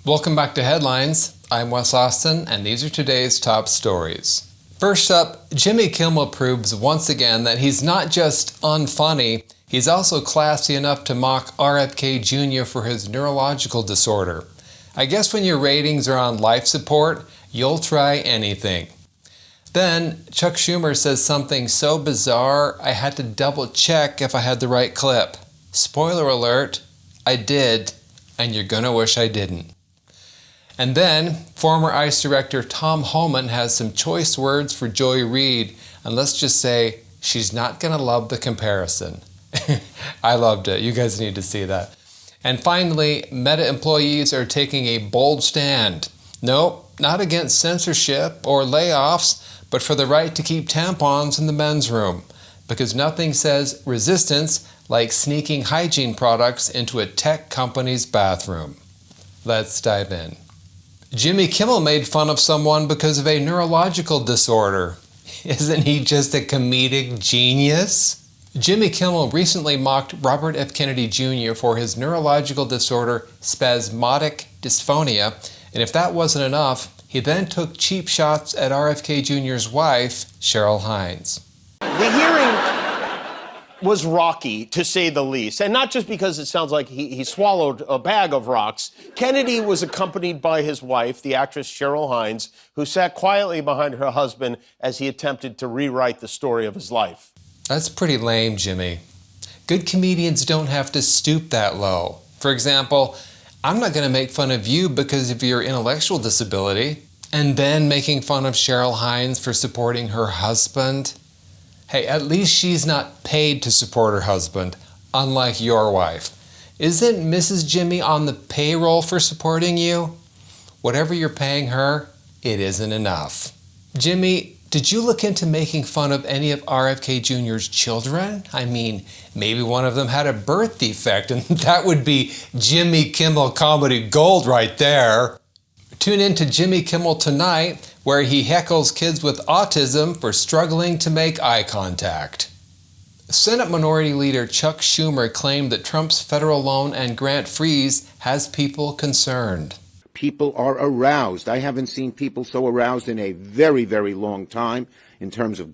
Welcome back to Headlines. I'm Wes Austin, and these are today's top stories. First up, Jimmy Kimmel proves once again that he's not just unfunny, he's also classy enough to mock RFK Jr. for his neurological disorder. I guess when your ratings are on life support, you'll try anything. Then, Chuck Schumer says something so bizarre, I had to double check if I had the right clip. Spoiler alert, I did, and you're gonna wish I didn't. And then, former ICE Director Tom Homan has some choice words for Joy Reid, and let's just say, she's not gonna love the comparison. I loved it, you guys need to see that. And finally, Meta employees are taking a bold stand. Nope, not against censorship or layoffs, but for the right to keep tampons in the men's room. Because nothing says resistance like sneaking hygiene products into a tech company's bathroom. Let's dive in. Jimmy Kimmel made fun of someone because of a neurological disorder. Isn't he just a comedic genius? Jimmy Kimmel recently mocked Robert F. Kennedy Jr. for his neurological disorder spasmodic dysphonia, and if that wasn't enough, he then took cheap shots at RFK Jr.'s wife, Cheryl Hines. The hearing was rocky, to say the least, and not just because it sounds like he swallowed a bag of rocks. Kennedy was accompanied by his wife, the actress Cheryl Hines, who sat quietly behind her husband as he attempted to rewrite the story of his life. That's pretty lame, Jimmy. Good comedians don't have to stoop that low. For example, I'm not going to make fun of you because of your intellectual disability, and then making fun of Cheryl Hines for supporting her husband. Hey, at least she's not paid to support her husband, unlike your wife. Isn't Mrs. Jimmy on the payroll for supporting you? Whatever you're paying her, it isn't enough. Jimmy, did you look into making fun of any of RFK Jr.'s children? I mean, maybe one of them had a birth defect, and that would be Jimmy Kimmel comedy gold right there. Tune in to Jimmy Kimmel Tonight, where he heckles kids with autism for struggling to make eye contact. Senate Minority Leader Chuck Schumer claimed that Trump's federal loan and grant freeze has people concerned. People are aroused. I haven't seen people so aroused in a very, very long time in terms of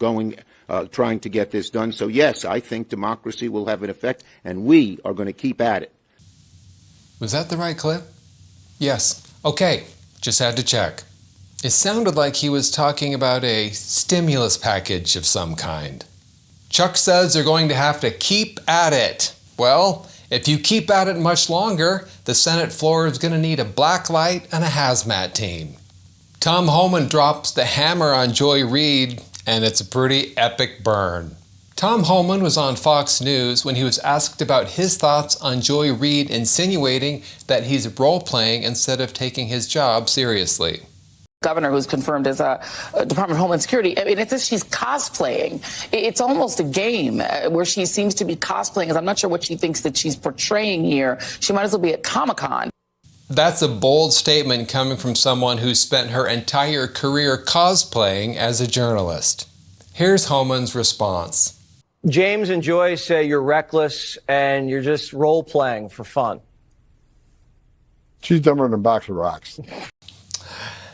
trying to get this done. So yes, I think democracy will have an effect, and we are going to keep at it. Was that the right clip? Yes. Okay, just had to check. It sounded like he was talking about a stimulus package of some kind. Chuck says they're going to have to keep at it. Well, if you keep at it much longer, the Senate floor is going to need a black light and a hazmat team. Tom Homan drops the hammer on Joy Reid, and it's a pretty epic burn. Tom Homan was on Fox News when he was asked about his thoughts on Joy Reid insinuating that he's role-playing instead of taking his job seriously. Governor who's confirmed as a Department of Homeland Security. I mean, it's as she's cosplaying. It's almost a game where she seems to be cosplaying, as I'm not sure what she thinks that she's portraying here. She might as well be at Comic-Con. That's a bold statement coming from someone who spent her entire career cosplaying as a journalist. Here's Homan's response. James and Joy say you're reckless and you're just role-playing for fun. She's dumber than a box of rocks.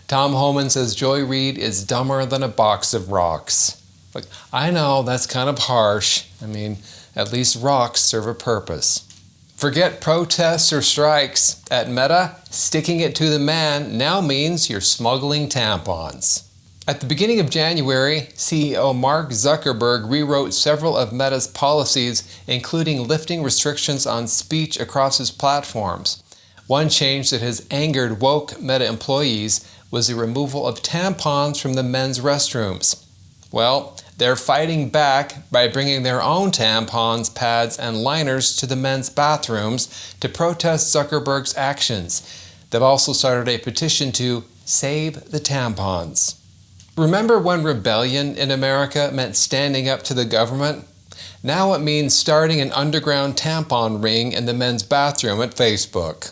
Tom Homan says Joy Reid is dumber than a box of rocks. Like, I know that's kind of harsh. I mean, at least rocks serve a purpose. Forget protests or strikes. At Meta, sticking it to the man now means you're smuggling tampons. At the beginning of January, CEO Mark Zuckerberg rewrote several of Meta's policies, including lifting restrictions on speech across his platforms. One change that has angered woke Meta employees was the removal of tampons from the men's restrooms. Well, they're fighting back by bringing their own tampons, pads, and liners to the men's bathrooms to protest Zuckerberg's actions. They've also started a petition to save the tampons. Remember when rebellion in America meant standing up to the government? Now it means starting an underground tampon ring in the men's bathroom at Facebook.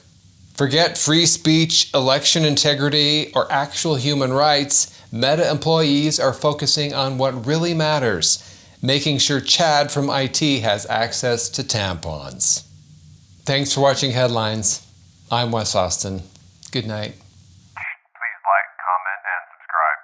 Forget free speech, election integrity, or actual human rights. Meta employees are focusing on what really matters, making sure Chad from IT has access to tampons. Thanks for watching Headlines. I'm Wes Austin. Good night. Please like, comment, and subscribe.